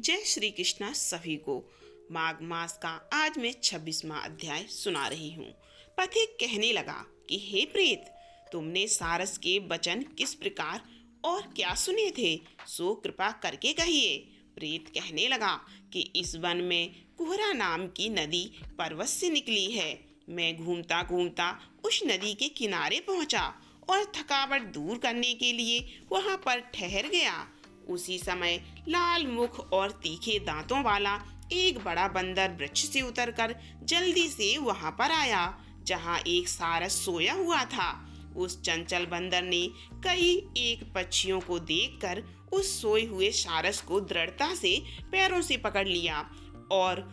जय श्री कृष्णा सभी को। माघ मास का आज मैं 26वां अध्याय सुना रही हूँ। पथिक कहने लगा कि हे प्रेत, तुमने सारस के वचन किस प्रकार और क्या सुने थे, सो कृपा करके कहिए। प्रेत कहने लगा कि इस वन में कुहरा नाम की नदी पर्वत से निकली है। मैं घूमता घूमता उस नदी के किनारे पहुंचा और थकावट दूर करने के लिए वहां पर ठहर गया। उसी समय लाल मुख और तीखे दांतों वाला एक बड़ा बंदर वृक्ष से उतरकर जल्दी से वहां पर आया जहां एक सारस सोया हुआ था। उस चंचल बंदर ने कई एक पक्षियों को देखकर उस सोए हुए सारस को दृढ़ता से पैरों से पकड़ लिया और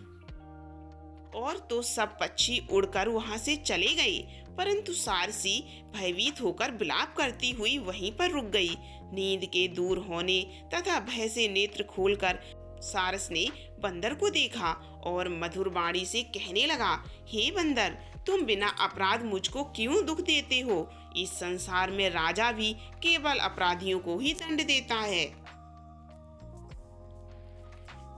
तो सब पक्षी उड़कर वहां से चले गए, परंतु सारसी भयभीत होकर विलाप करती हुई वहीं पर रुक गई। नींद के दूर होने तथा भय से नेत्र खोलकर सारस ने बंदर को देखा और मधुर वाणी से कहने लगा, हे बंदर, तुम बिना अपराध मुझको क्यों दुख देते हो? इस संसार में राजा भी केवल अपराधियों को ही दंड देता है।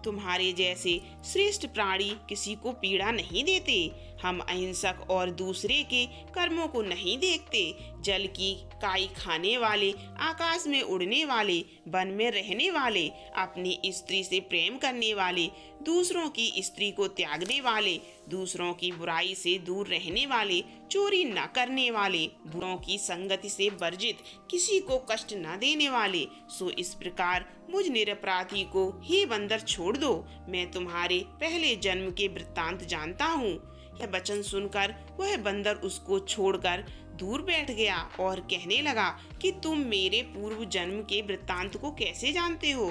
तुम्हारे जैसे श्रेष्ठ प्राणी किसी को पीड़ा नहीं देते। हम अहिंसक और दूसरे के कर्मों को नहीं देखते। जल की काई खाने वाले, आकाश में उड़ने वाले, वन में रहने वाले, अपनी स्त्री से प्रेम करने वाले, दूसरों की स्त्री को त्यागने वाले, दूसरों की बुराई से दूर रहने वाले, चोरी न करने वाले, बुरों की संगति से वर्जित, किसी को कष्ट न देने वाले, सो इस प्रकार मुझ निरपराधी को हे बंदर छोड़ दो। मैं तुम्हारे पहले जन्म के वृत्तांत जानता हूँ। यह वचन सुनकर वह बंदर उसको छोड़कर दूर बैठ गया और कहने लगा कि तुम मेरे पूर्व जन्म के वृत्तांत को कैसे जानते हो?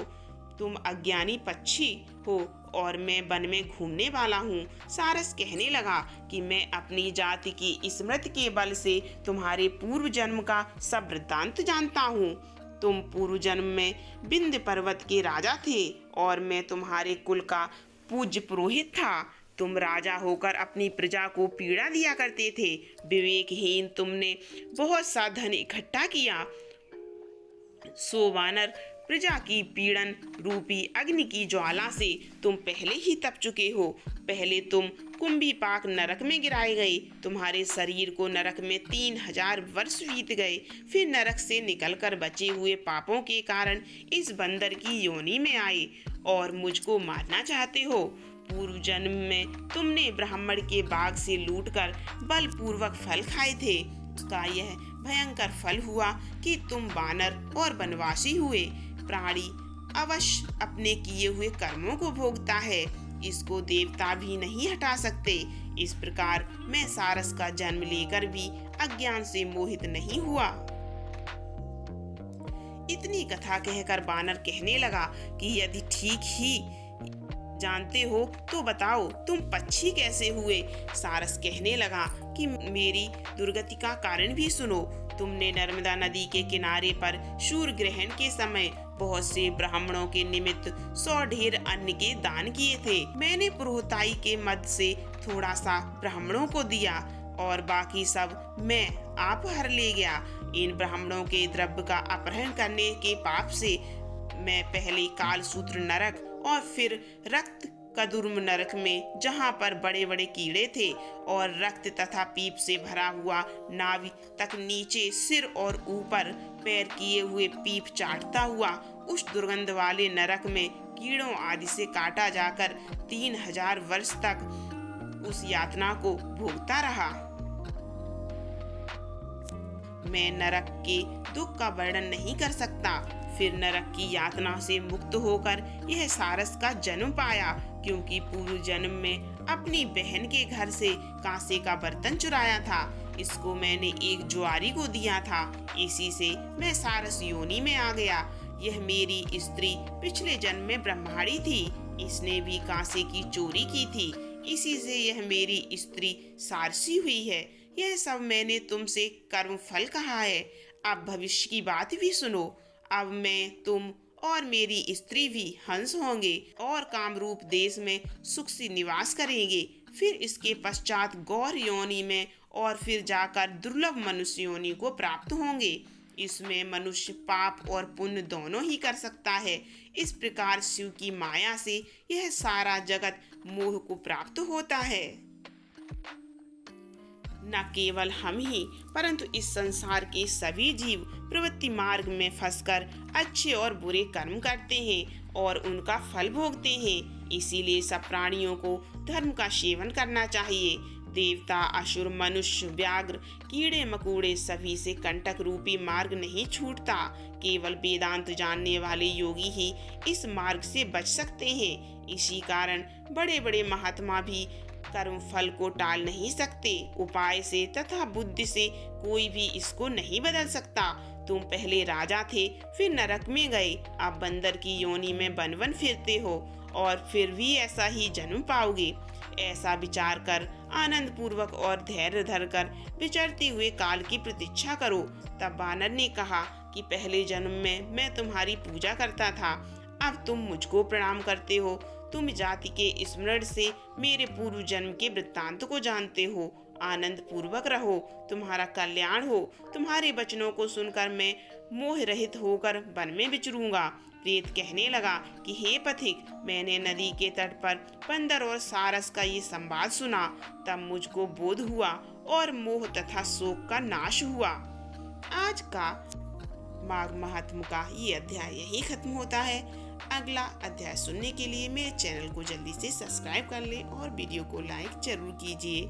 तुम अज्ञानी पक्षी हो और मैं वन में घूमने वाला हूँ। सारस कहने लगा कि मैं अपनी जाति की स्मृति के बल से तुम्हारे पूर्व जन्म का सब वृत्तांत जानता हूँ। तुम पूर्व जन्म में विंध्य पर्वत के राजा थे और मैं तुम्हारे कुल का पूज्य पुरोहित था। तुम राजा होकर अपनी प्रजा को पीड़ा दिया करते थे। विवेकहीन तुमने बहुत सा धन इकट्ठा किया, सो वानर प्रजा की पीड़न रूपी अग्नि की ज्वाला से तुम पहले ही तप चुके हो। पहले तुम कुंभीपाक नरक में गिराए गए। तुम्हारे शरीर को नरक में 3000 वर्ष बीत गए। फिर नरक से निकलकर बचे हुए पापों के कारण इस बंदर की योनि में आए और मुझको मारना चाहते हो। पूर्व जन्म में तुमने ब्राह्मण के बाग से लूटकर बलपूर्वक फल खाए थे। उसका यह भयंकर फल हुआ कि तुम वानर और वनवासी हुए। प्राणी अवश्य अपने किए हुए कर्मों को भोगता है, इसको देवता भी नहीं हटा सकते। इस प्रकार मैं सारस का जन्म लेकर भी अज्ञान से मोहित नहीं हुआ। इतनी कथा कहकर बानर कहने लगा कि यदि ठीक ही जानते हो तो बताओ, तुम पक्षी कैसे हुए? सारस कहने लगा कि मेरी दुर्गति का कारण भी सुनो। तुमने नर्मदा नदी के किनारे पर सूर्य ग्रहण के समय बहुत से ब्राह्मणों के निमित्त 100 ढेर अन्न के दान किए थे। मैंने पुरोहिताई के मद से थोड़ा सा ब्राह्मणों को दिया और बाकी सब मैं आप हर ले गया। इन ब्राह्मणों के द्रव्य का अपहरण करने के पाप से मैं पहले कालसूत्र नरक और फिर रक्त कदुर्म नरक में, जहाँ पर बड़े बड़े कीड़े थे और रक्त तथा पीप से भरा हुआ नाभि तक नीचे सिर और ऊपर पैर किए हुए पीप चाटता हुआ उस दुर्गंध वाले नरक में कीड़ों आदि से काटा जाकर 3000 वर्ष तक उस यातना को भोगता रहा। मैं नरक के दुख का वर्णन नहीं कर सकता। फिर नरक की यातना से मुक्त होकर यह सारस का जन्म पाया, क्योंकि पूर्व जन्म में अपनी बहन के घर से कांसे का बर्तन चुराया था। इसको मैंने एक जुआरी को दिया था। इसी से मैं सारस योनि में आ गया। यह मेरी स्त्री पिछले जन्म में ब्रह्माणी थी। इसने भी कांसे की चोरी की थी। इसी से यह मेरी स्त्री सारसी हुई है। यह सब मैंने तुमसे कर्म फल कहा है। अब भविष्य की बात भी सुनो। अब मैं, तुम और मेरी स्त्री भी हंस होंगे और कामरूप देश में सुख से निवास करेंगे। फिर इसके पश्चात गौर योनि में और फिर जाकर दुर्लभ मनुष्य योनि को प्राप्त होंगे। इसमें मनुष्य पाप और पुण्य दोनों ही कर सकता है। इस प्रकार शिव की माया से यह सारा जगत मोह को प्राप्त होता है। न केवल हम ही परंतु इस संसार के सभी जीव प्रवृत्ति मार्ग में फंसकर अच्छे और बुरे कर्म करते हैं और उनका फल भोगते हैं। इसीलिए सब प्राणियों को धर्म का सेवन करना चाहिए। देवता, असुर, मनुष्य, व्याघ्र, कीड़े मकोड़े सभी से कंटक रूपी मार्ग नहीं छूटता। केवल वेदांत जानने वाले योगी ही इस मार्ग से बच सकते हैं। इसी कारण बड़े बड़े महात्मा भी कर्म फल को टाल नहीं सकते। उपाय से तथा बुद्धि से कोई भी इसको नहीं बदल सकता। तुम पहले राजा थे, फिर नरक में गए, अब बंदर की योनि में वन वन फिरते हो और फिर भी ऐसा ही जन्म पाओगे। ऐसा विचार कर आनंद पूर्वक और धैर्य धरकर विचरते हुए काल की प्रतीक्षा करो। तब वानर ने कहा कि पहले जन्म में मैं तुम्हारी पूजा करता था, अब तुम मुझको प्रणाम करते हो। तुम जाति के स्मरण से मेरे पूर्व जन्म के वृत्तांत को जानते हो। आनंद पूर्वक रहो, तुम्हारा कल्याण हो। तुम्हारे वचनों को सुनकर मैं मोह रहित होकर वन में विचरूंगा। प्रेत कहने लगा कि हे पथिक, मैंने नदी के तट पर बंदर और सारस का ये संवाद सुना। तब मुझको बोध हुआ और मोह तथा शोक का नाश हुआ। आज का माघ महात्म का ये अध्याय यही खत्म होता है। अगला अध्याय सुनने के लिए मेरे चैनल को जल्दी से सब्सक्राइब कर लें और वीडियो को लाइक जरूर कीजिए।